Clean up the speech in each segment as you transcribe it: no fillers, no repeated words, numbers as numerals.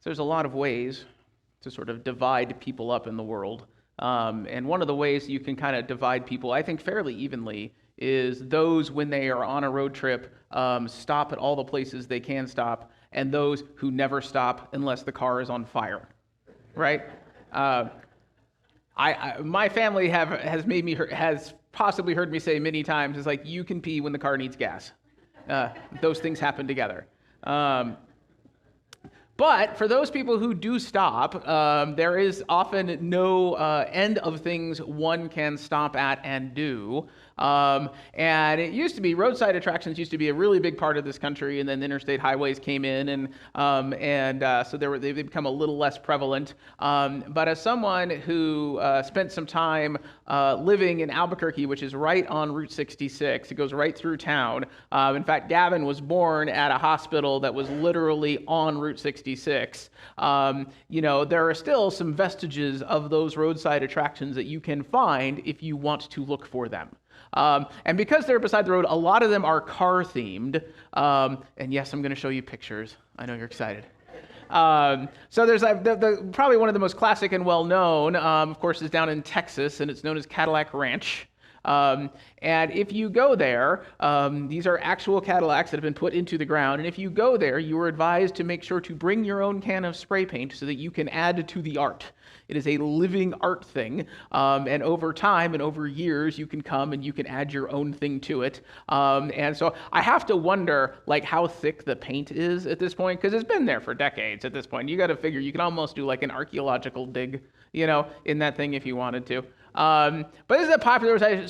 there's a lot of ways to sort of divide people up in the world. And one of the ways you can kind of divide people, I think, fairly evenly is those, when they are on a road trip, stop at all the places they can stop, and those who never stop unless the car is on fire, right? My family has possibly heard me say many times, it's like, you can pee when the car needs gas. Those things happen together. But for those people who do stop, there is often no end of things one can stop at and do. And it used to be, roadside attractions used to be a really big part of this country, and then the interstate highways came in, so they've become a little less prevalent. But as someone who spent some time living in Albuquerque, which is right on Route 66, it goes right through town. In fact, Gavin was born at a hospital that was literally on Route 66. There are still some vestiges of those roadside attractions that you can find if you want to look for them. And because they're beside the road, a lot of them are car themed. And yes, I'm going to show you pictures. I know you're excited. So there's probably one of the most classic and well known, of course, is down in Texas, and it's known as Cadillac Ranch. And if you go there, these are actual Cadillacs that have been put into the ground. And if you go there, you are advised to make sure to bring your own can of spray paint so that you can add to the art. It is a living art thing, and over time and over years, you can come and you can add your own thing to it. And so I have to wonder, like, how thick the paint is at this point, because it's been there for decades at this point. You got to figure you can almost do like an archaeological dig, in that thing if you wanted to. But this is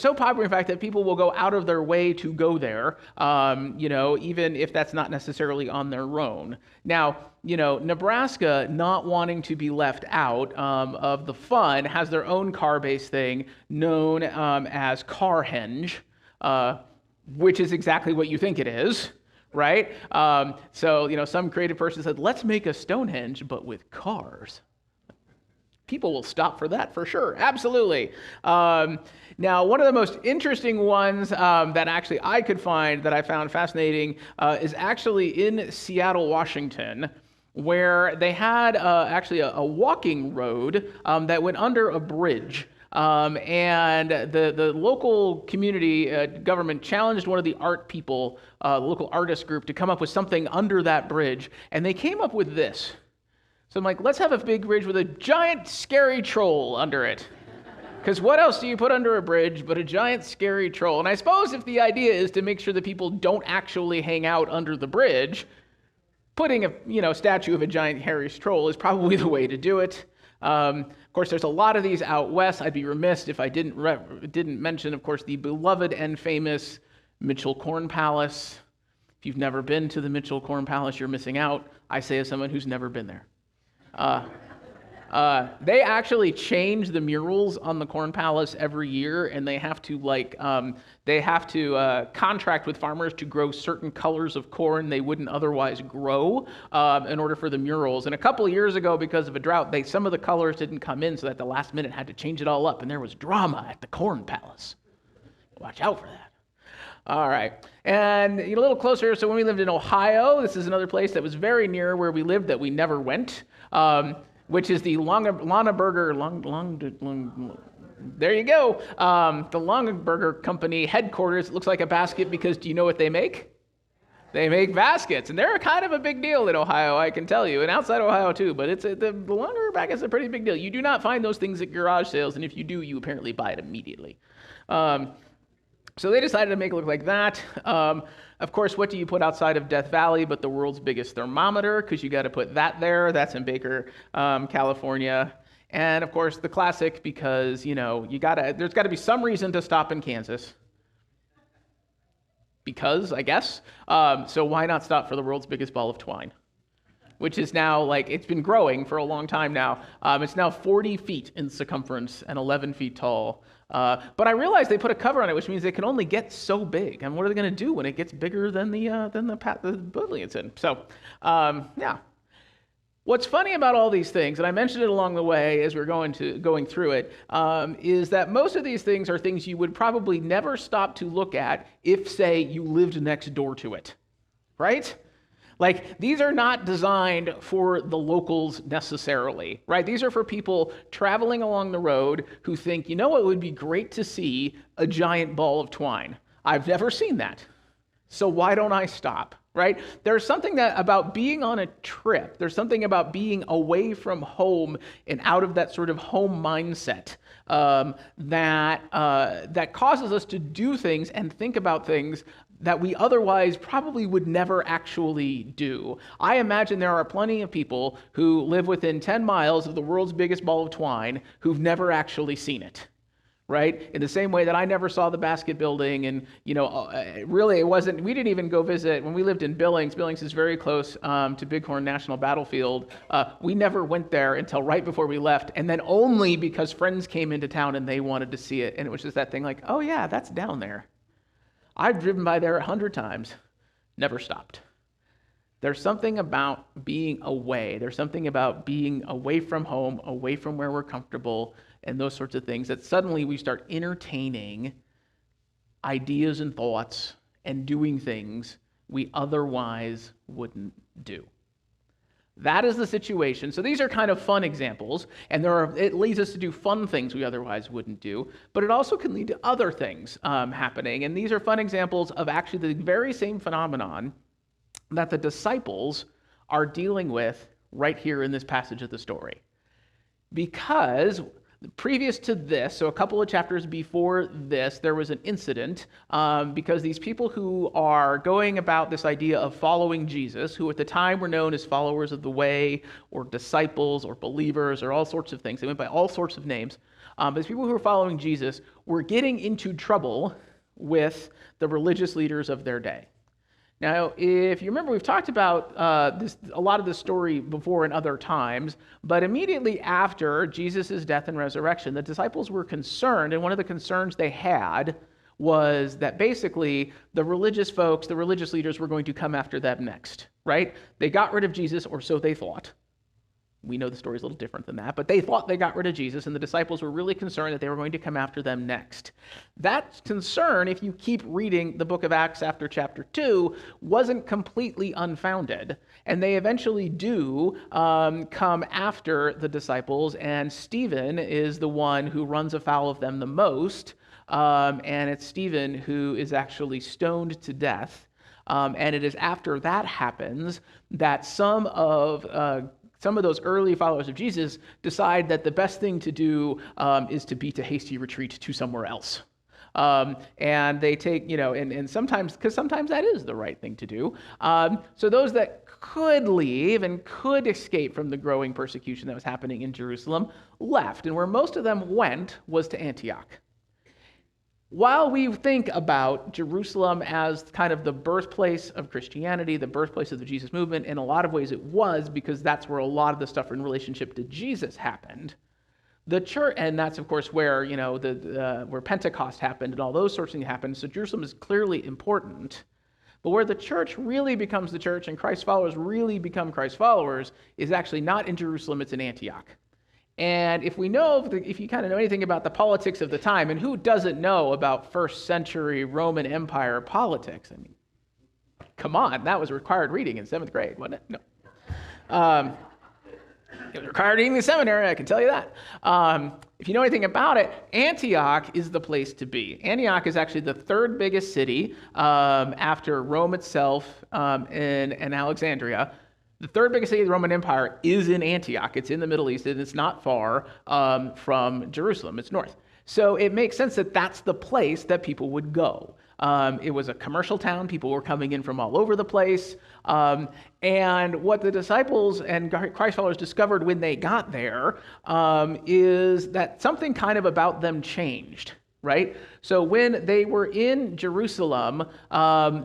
so popular, in fact, that people will go out of their way to go there, even if that's not necessarily on their own. Now, Nebraska, not wanting to be left out of the fun, has their own car-based thing known as Carhenge, which is exactly what you think it is, right? So, some creative person said, let's make a Stonehenge, but with cars. People will stop for that for sure. Absolutely. Now, one of the most interesting ones that actually I could find that I found fascinating is actually in Seattle, Washington, where they had actually a walking road that went under a bridge. And the local community government challenged one of the art people, local artist group, to come up with something under that bridge. And they came up with this. So I'm like, let's have a big bridge with a giant, scary troll under it. Because what else do you put under a bridge but a giant, scary troll? And I suppose if the idea is to make sure that people don't actually hang out under the bridge, putting a statue of a giant, hairy troll is probably the way to do it. Of course, there's a lot of these out west. I'd be remiss if I didn't mention, of course, the beloved and famous Mitchell Corn Palace. If you've never been to the Mitchell Corn Palace, you're missing out. I say as someone who's never been there. They actually change the murals on the Corn Palace every year, and they have to contract with farmers to grow certain colors of corn they wouldn't otherwise grow in order for the murals. And a couple of years ago, because of a drought, some of the colors didn't come in, so at the last minute had to change it all up, and there was drama at the Corn Palace. Watch out for that. All right, and a little closer, so when we lived in Ohio, this is another place that was very near where we lived that we never went, which is the Longaberger, there you go, the Longaberger Company headquarters. It looks like a basket because do you know what they make? They make baskets, and they're kind of a big deal in Ohio, I can tell you, and outside Ohio too, but the Longaberger basket is a pretty big deal. You do not find those things at garage sales, and if you do, you apparently buy it immediately. So they decided to make it look like that. Of course, what do you put outside of Death Valley but the world's biggest thermometer? Because you got to put that there. That's in Baker, California. And of course, the classic, because there's got to be some reason to stop in Kansas. Because, I guess. So why not stop for the world's biggest ball of twine? Which is now, it's been growing for a long time now. It's now 40 feet in circumference and 11 feet tall. But I realized they put a cover on it, which means they can only get so big. And what are they going to do when it gets bigger than the building it's in? So, yeah. What's funny about all these things, and I mentioned it along the way as we were going through it, is that most of these things are things you would probably never stop to look at if, say, you lived next door to it, right? Like, these are not designed for the locals necessarily, right? These are for people traveling along the road who think, you know what would be great to see? A giant ball of twine. I've never seen that. So why don't I stop, right? There's something that about being on a trip, there's something about being away from home and out of that sort of home mindset that causes us to do things and think about things that we otherwise probably would never actually do. I imagine there are plenty of people who live within 10 miles of the world's biggest ball of twine who've never actually seen it, right? In the same way that I never saw the basket building, and, really it wasn't, we didn't even go visit, when we lived in Billings. Billings is very close to Bighorn National Battlefield. We never went there until right before we left, and then only because friends came into town and they wanted to see it, and it was just that thing like, oh yeah, that's down there. I've driven by there 100 times, never stopped. There's something about being away. There's something about being away from home, away from where we're comfortable, and those sorts of things that suddenly we start entertaining ideas and thoughts and doing things we otherwise wouldn't do. That is the situation. So these are kind of fun examples, and it leads us to do fun things we otherwise wouldn't do, but it also can lead to other things happening. And these are fun examples of actually the very same phenomenon that the disciples are dealing with right here in this passage of the story. Because previous to this, so a couple of chapters before this, there was an incident because these people who are going about this idea of following Jesus, who at the time were known as followers of the way or disciples or believers or all sorts of things. They went by all sorts of names. These people who were following Jesus were getting into trouble with the religious leaders of their day. Now, if you remember, we've talked about a lot of this story before in other times, but immediately after Jesus' death and resurrection, the disciples were concerned, and one of the concerns they had was that basically the religious folks, the religious leaders, were going to come after them next, right? They got rid of Jesus, or so they thought. We know the story's a little different than that, but they thought they got rid of Jesus, and the disciples were really concerned that they were going to come after them next. That concern, if you keep reading the book of Acts after chapter 2, wasn't completely unfounded, and they eventually do come after the disciples, and Stephen is the one who runs afoul of them the most, and it's Stephen who is actually stoned to death, and it is after that happens that some of those early followers of Jesus decide that the best thing to do is to beat a hasty retreat to somewhere else. And they take, and sometimes, because sometimes that is the right thing to do. So those that could leave and could escape from the growing persecution that was happening in Jerusalem left. And where most of them went was to Antioch. While we think about Jerusalem as kind of the birthplace of Christianity, the birthplace of the Jesus movement, in a lot of ways it was, because that's where a lot of the stuff in relationship to Jesus happened. The church, and that's of course where where Pentecost happened and all those sorts of things happened. So Jerusalem is clearly important. But where the church really becomes the church and Christ's followers really become Christ's followers is actually not in Jerusalem, it's in Antioch. And if you kind of know anything about the politics of the time, and who doesn't know about first century Roman Empire politics? I mean, come on, that was required reading in 7th grade, wasn't it? No. It was required reading in seminary, I can tell you that. If you know anything about it, Antioch is the place to be. Antioch is actually the third biggest city after Rome itself in Alexandria. The third biggest city of the Roman Empire is in Antioch. It's in the Middle East, and it's not far from Jerusalem. It's north. So it makes sense that that's the place that people would go. It was a commercial town. People were coming in from all over the place. And what the disciples and Christ followers discovered when they got there is that something kind of about them changed. Right? So when they were in Jerusalem,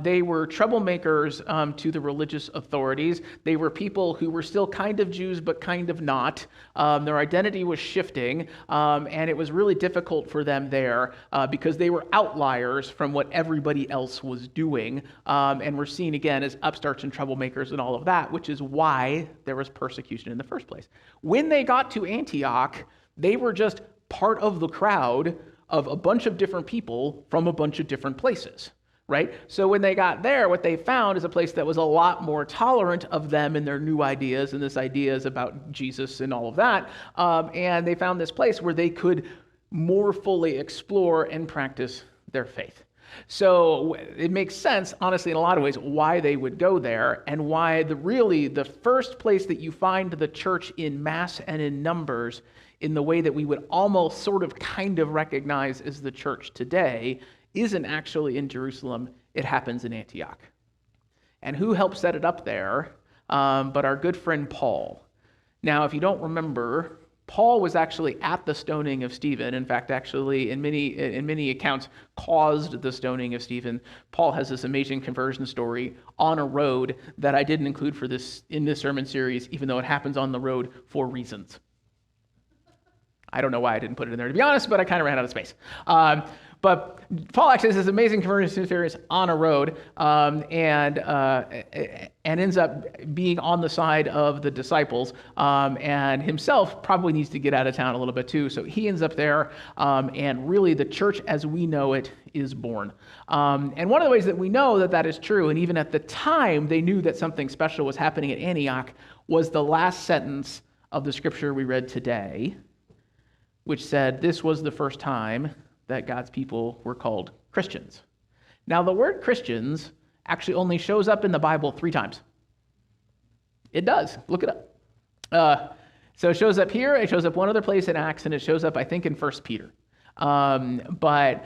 they were troublemakers to the religious authorities. They were people who were still kind of Jews, but kind of not. Their identity was shifting, and it was really difficult for them there because they were outliers from what everybody else was doing, and were seen again as upstarts and troublemakers and all of that, which is why there was persecution in the first place. When they got to Antioch, they were just part of the crowd of a bunch of different people from a bunch of different places. right? So when they got there, what they found is a place that was a lot more tolerant of them and their new ideas and this ideas about Jesus and all of that. And they found this place where they could more fully explore and practice their faith. So it makes sense, honestly, in a lot of ways, why they would go there and why the first place that you find the church in mass and in numbers in the way that we would almost sort of kind of recognize as the church today isn't actually in Jerusalem. It happens in Antioch. And who helped set it up there but our good friend Paul. Now, if you don't remember, Paul was actually at the stoning of Stephen. In fact, actually, in many accounts, caused the stoning of Stephen. Paul has this amazing conversion story on a road that I didn't include in this sermon series, even though it happens on the road for reasons. I don't know why I didn't put it in there, to be honest, but I kind of ran out of space. But Paul actually has this amazing conversion experience on a road and ends up being on the side of the disciples and himself probably needs to get out of town a little bit too. So he ends up there and really the church as we know it is born. And one of the ways that we know that that is true, and even at the time they knew that something special was happening at Antioch, was the last sentence of the scripture we read today, which said this was the first time that God's people were called Christians. Now, the word Christians actually only shows up in the Bible 3 times. It does. Look it up. So it shows up here, it shows up one other place in Acts, and it shows up, I think, in 1 Peter. But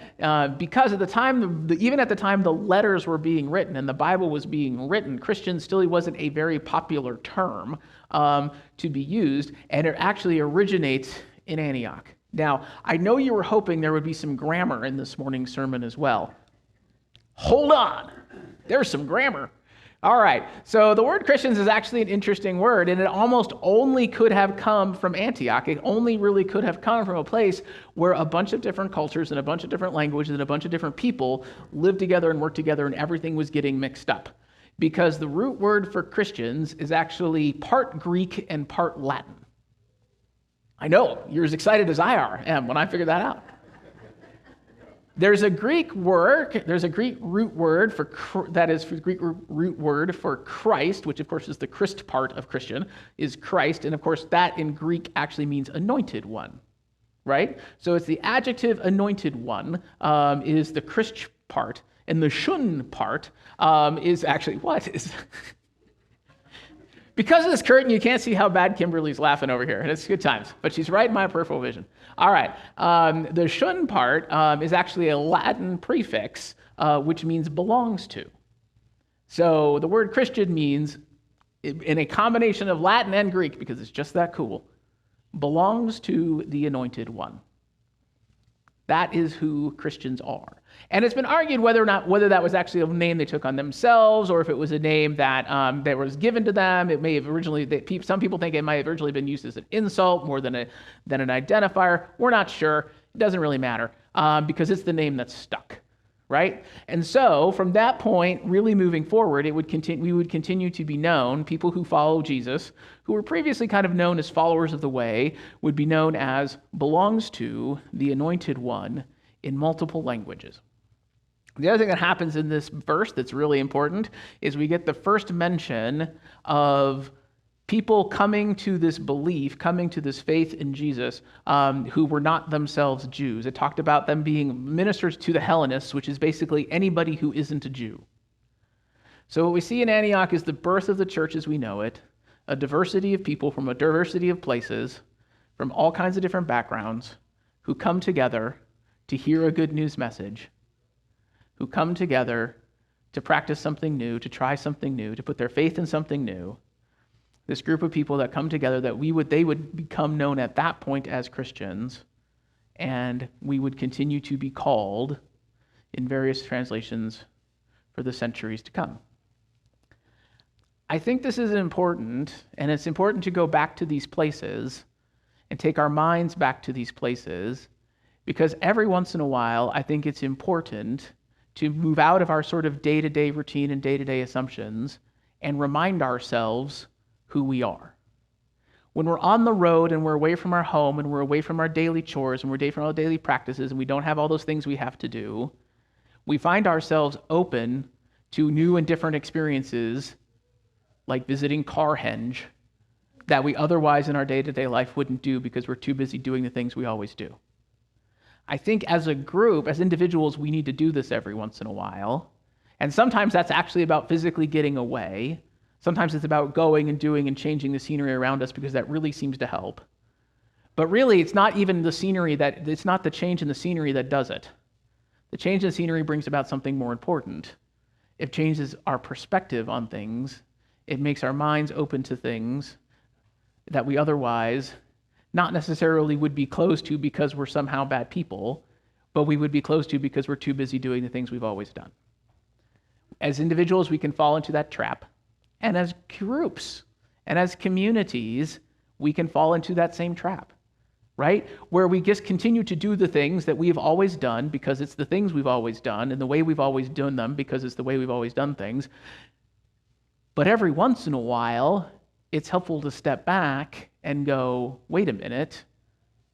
because at the time, even at the time the letters were being written and the Bible was being written, Christian still wasn't a very popular term to be used, and it actually originates in Antioch. Now, I know you were hoping there would be some grammar in this morning's sermon as well. Hold on. There's some grammar. All right. So the word Christians is actually an interesting word, and it almost only could have come from Antioch. It only really could have come from a place where a bunch of different cultures and a bunch of different languages and a bunch of different people lived together and worked together, and everything was getting mixed up. Because the root word for Christians is actually part Greek and part Latin. I know, you're as excited as I am when I figured that out. There's a Greek root word for Christ, which of course is the Christ part of Christian, is Christ, and of course that in Greek actually means anointed one, right? So it's the adjective anointed one is the Christ part, and the shun part is actually what is... Because of this curtain, you can't see how bad Kimberly's laughing over here, and it's good times, but she's right in my peripheral vision. All right, the shun part is actually a Latin prefix, which means belongs to. So the word Christian means, in a combination of Latin and Greek, because it's just that cool, belongs to the anointed one. That is who Christians are. And it's been argued whether that was actually a name they took on themselves or if it was a name that was given to them. It may have originally, some people think it might have originally been used as an insult more than an identifier. We're not sure. It doesn't really matter because it's the name that's stuck, right? And so from that point, really moving forward, we would continue to be known, people who follow Jesus, who were previously kind of known as followers of the way, would be known as belongs to the anointed one in multiple languages. The other thing that happens in this verse that's really important is we get the first mention of people coming to this belief, coming to this faith in Jesus, who were not themselves Jews. It talked about them being ministers to the Hellenists, which is basically anybody who isn't a Jew. So what we see in Antioch is the birth of the church as we know it, a diversity of people from a diversity of places, from all kinds of different backgrounds, who come together to hear a good news message, who come together to practice something new, to try something new, to put their faith in something new. This group of people that come together that they would become known at that point as Christians, and we would continue to be called in various translations for the centuries to come. I think this is important, and it's important to go back to these places and take our minds back to these places, because every once in a while, I think it's important to move out of our sort of day-to-day routine and day-to-day assumptions and remind ourselves who we are. When we're on the road and we're away from our home and we're away from our daily chores and we're away from our daily practices and we don't have all those things we have to do, We find ourselves open to new and different experiences, like visiting Carhenge, that we otherwise in our day-to-day life wouldn't do because we're too busy doing the things we always do. I think as a group, as individuals, we need to do this every once in a while. And sometimes that's actually about physically getting away. Sometimes it's about going and doing and changing the scenery around us because that really seems to help. But really, it's not even the scenery it's not the change in the scenery that does it. The change in the scenery brings about something more important. It changes our perspective on things. It makes our minds open to things that we otherwise not necessarily would be closed to because we're somehow bad people, but we would be closed to because we're too busy doing the things we've always done. As individuals, we can fall into that trap. And as groups and as communities, we can fall into that same trap, right? Where we just continue to do the things that we've always done because it's the things we've always done and the way we've always done them because it's the way we've always done things. But every once in a while, it's helpful to step back and go, wait a minute,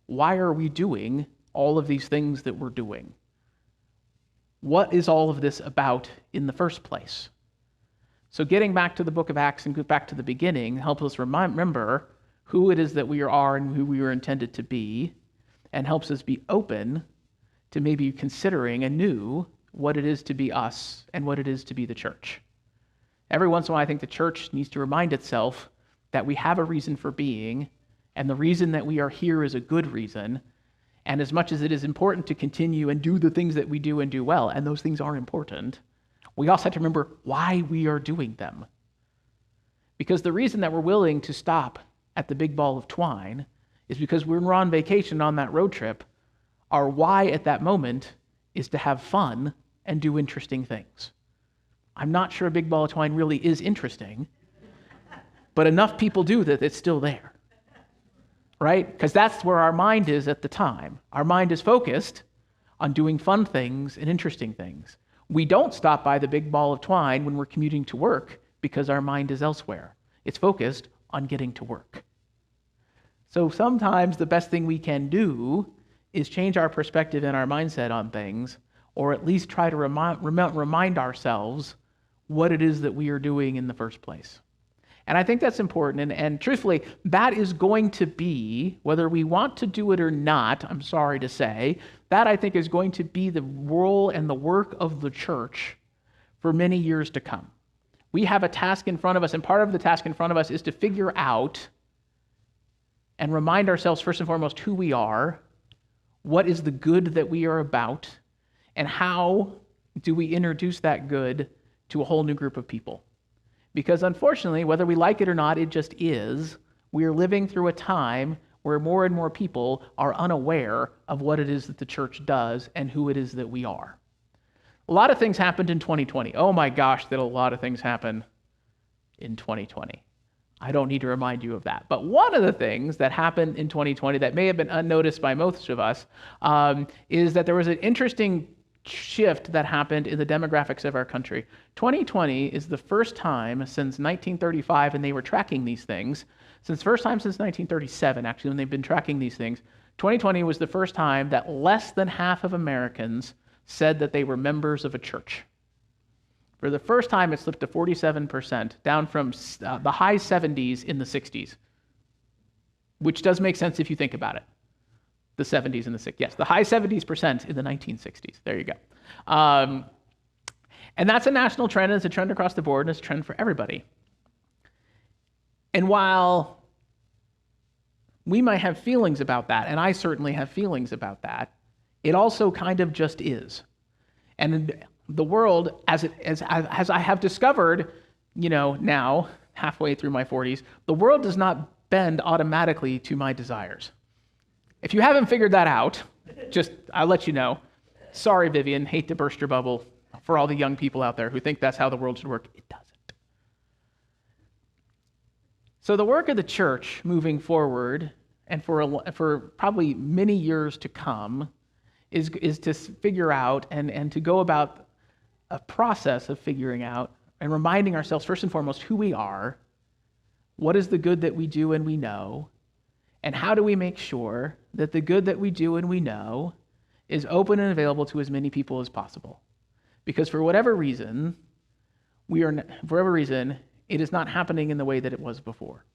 why are we doing all of these things that we're doing? What is all of this about in the first place? So getting back to the book of Acts and back to the beginning helps us remember who it is that we are and who we were intended to be, and helps us be open to maybe considering anew what it is to be us and what it is to be the church. Every once in a while, I think the church needs to remind itself that we have a reason for being, and the reason that we are here is a good reason. And as much as it is important to continue and do the things that we do and do well, and those things are important, we also have to remember why we are doing them. Because the reason that we're willing to stop at the big ball of twine is because we're on vacation on that road trip. Our why at that moment is to have fun and do interesting things. I'm not sure a big ball of twine really is interesting, but enough people do that it's still there, right? Because that's where our mind is at the time. Our mind is focused on doing fun things and interesting things. We don't stop by the big ball of twine when we're commuting to work because our mind is elsewhere. It's focused on getting to work. So sometimes the best thing we can do is change our perspective and our mindset on things, or at least try to remind ourselves what it is that we are doing in the first place. And I think that's important. And truthfully, that is going to be, whether we want to do it or not, I'm sorry to say, that I think is going to be the role and the work of the church for many years to come. We have a task in front of us, and part of the task in front of us is to figure out and remind ourselves, first and foremost, who we are, what is the good that we are about, and how do we introduce that good to a whole new group of people. Because unfortunately, whether we like it or not, it just is. We are living through a time where more and more people are unaware of what it is that the church does and who it is that we are. A lot of things happened in 2020. Oh my gosh, did a lot of things happen in 2020. I don't need to remind you of that. But one of the things that happened in 2020 that may have been unnoticed by most of us is that there was an interesting shift that happened in the demographics of our country. 2020 is the first time since 1935, and they were tracking these things, first time since 1937, actually, when they've been tracking these things. 2020 was the first time that less than half of Americans said that they were members of a church. For the first time, it slipped to 47%, down from the high 70s in the 60s, which does make sense if you think about it. The 70s and the 60s. Yes, the high 70s% in the 1960s. There you go. And that's a national trend. It's a trend across the board, and it's a trend for everybody. And while we might have feelings about that, and I certainly have feelings about that, it also kind of just is. And the world, as I have discovered, now, halfway through my 40s, the world does not bend automatically to my desires. If you haven't figured that out, I'll let you know. Sorry, Vivian, hate to burst your bubble for all the young people out there who think that's how the world should work. It doesn't. So the work of the church moving forward, and for probably many years to come, is to figure out and to go about a process of figuring out and reminding ourselves, first and foremost, who we are, what is the good that we do and we know, and how do we make sure that the good that we do and we know is open and available to as many people as possible? Because for whatever reason, it is not happening in the way that it was before.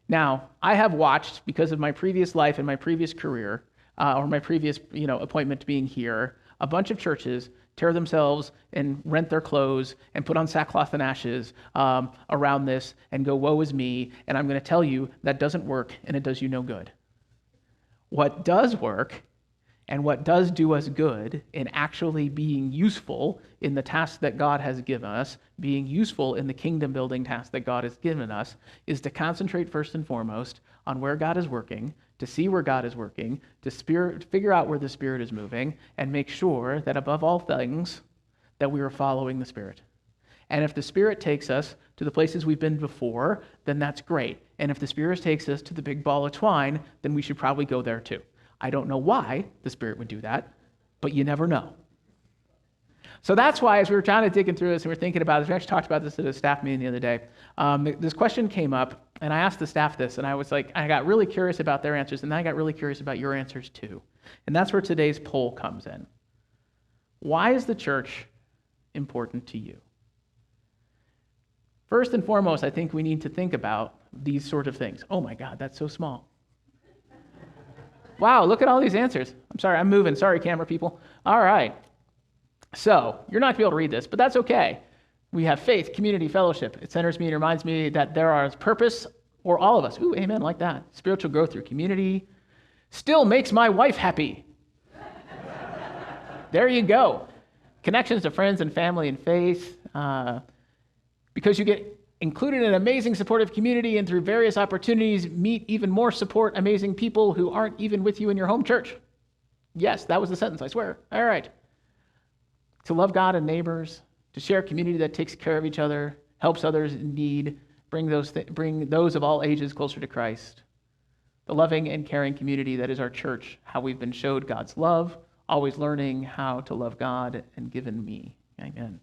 Now, I have watched, because of my previous life and my previous career, or my previous appointment being here, a bunch of churches tear themselves and rent their clothes and put on sackcloth and ashes around this and go, woe is me, and I'm going to tell you that doesn't work and it does you no good. What does work and what does do us good in actually being useful in the task that God has given us, being useful in the kingdom building task that God has given us, is to concentrate first and foremost on where God is working, to see where God is working, to figure out where the Spirit is moving, and make sure that above all things, that we are following the Spirit. And if the Spirit takes us to the places we've been before, then that's great. And if the Spirit takes us to the big ball of twine, then we should probably go there too. I don't know why the Spirit would do that, but you never know. So that's why, as we were trying to dig through this and we're thinking about this, we actually talked about this at a staff meeting the other day. This question came up, and I asked the staff this, and I was like, I got really curious about their answers, and then I got really curious about your answers too. And that's where today's poll comes in. Why is the church important to you? First and foremost, I think we need to think about these sort of things. Oh my God, that's so small. Wow, look at all these answers. I'm sorry, I'm moving. Sorry, camera people. All right. So, you're not going to be able to read this, but that's okay. We have faith, community, fellowship. It centers me and reminds me that there is purpose for all of us. Ooh, amen, like that. Spiritual growth through community. Still makes my wife happy. There you go. Connections to friends and family and faith. Because you get included in an amazing supportive community and through various opportunities meet even more amazing people who aren't even with you in your home church. Yes, that was the sentence, I swear. All right. To love God and neighbors, to share a community that takes care of each other, helps others in need, bring those of all ages closer to Christ. The loving and caring community that is our church, how we've been showed God's love, always learning how to love God and given me. Amen.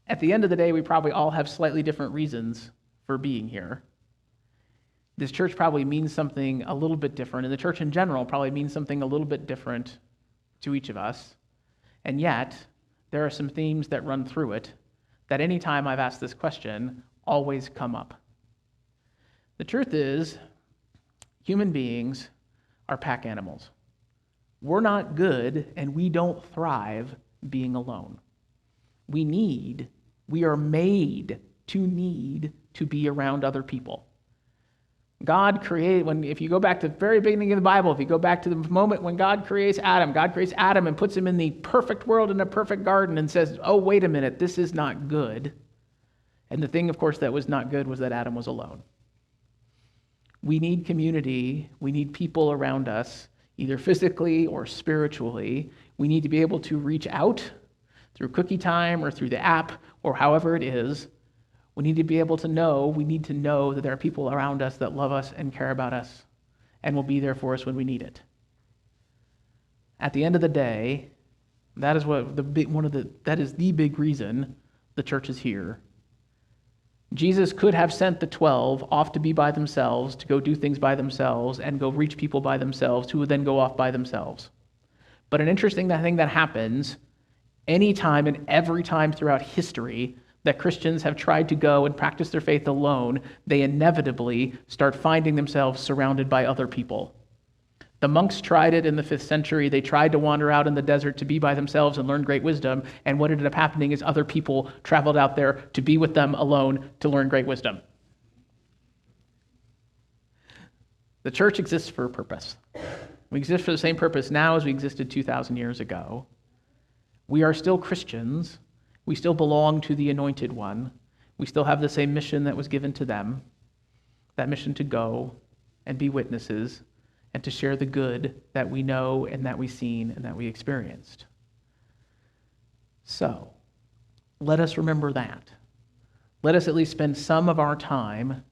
At the end of the day, we probably all have slightly different reasons for being here. This church probably means something a little bit different, and the church in general probably means something a little bit different to each of us. And yet, there are some themes that run through it that any time I've asked this question always come up. The truth is, human beings are pack animals. We're not good, and we don't thrive being alone. We are made to need to be around other people. God created, if you go back to the very beginning of the Bible, if you go back to the moment when God creates Adam and puts him in the perfect world in a perfect garden and says, oh, wait a minute, this is not good. And the thing, of course, that was not good was that Adam was alone. We need community. We need people around us, either physically or spiritually. We need to be able to reach out through cookie time or through the app or however it is. We need to know that there are people around us that love us and care about us and will be there for us when we need it. At the end of the day, that is the big reason the church is here. Jesus could have sent the 12 off to be by themselves, to go do things by themselves and go reach people by themselves, who would then go off by themselves. But an interesting thing that happens anytime and every time throughout history that Christians have tried to go and practice their faith alone, they inevitably start finding themselves surrounded by other people. The monks tried it in the 5th century. They tried to wander out in the desert to be by themselves and learn great wisdom, and what ended up happening is other people traveled out there to be with them alone to learn great wisdom. The church exists for a purpose. We exist for the same purpose now as we existed 2,000 years ago. We are still Christians. We still belong to the Anointed One. We still have the same mission that was given to them, that mission to go and be witnesses and to share the good that we know and that we've seen and that we experienced. So, let us remember that. Let us at least spend some of our time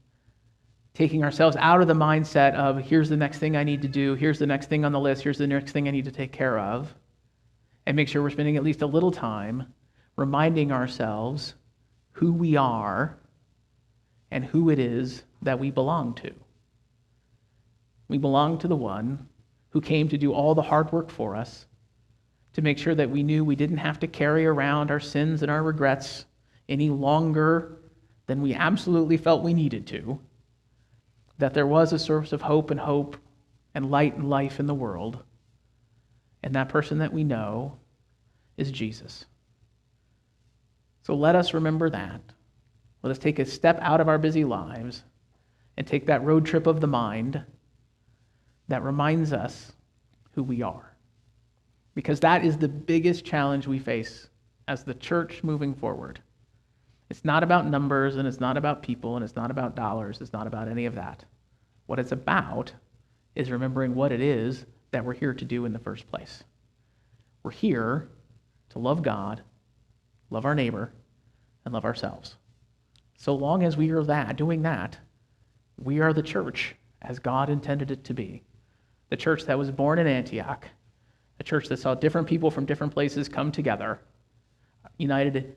taking ourselves out of the mindset of here's the next thing I need to do, here's the next thing on the list, here's the next thing I need to take care of, and make sure we're spending at least a little time reminding ourselves who we are and who it is that we belong to. We belong to the one who came to do all the hard work for us, to make sure that we knew we didn't have to carry around our sins and our regrets any longer than we absolutely felt we needed to, that there was a source of hope and light and life in the world, and that person that we know is Jesus. So let us remember that. Let us take a step out of our busy lives and take that road trip of the mind that reminds us who we are. Because that is the biggest challenge we face as the church moving forward. It's not about numbers, and it's not about people, and it's not about dollars. It's not about any of that. What it's about is remembering what it is that we're here to do in the first place. We're here to love God, love our neighbor, and love ourselves. So long as we are doing that, we are the church as God intended it to be. The church that was born in Antioch, a church that saw different people from different places come together, united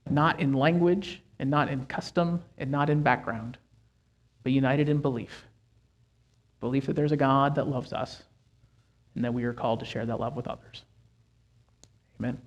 not in language and not in custom and not in background, but united in belief. Belief that there's a God that loves us and that we are called to share that love with others. Amen.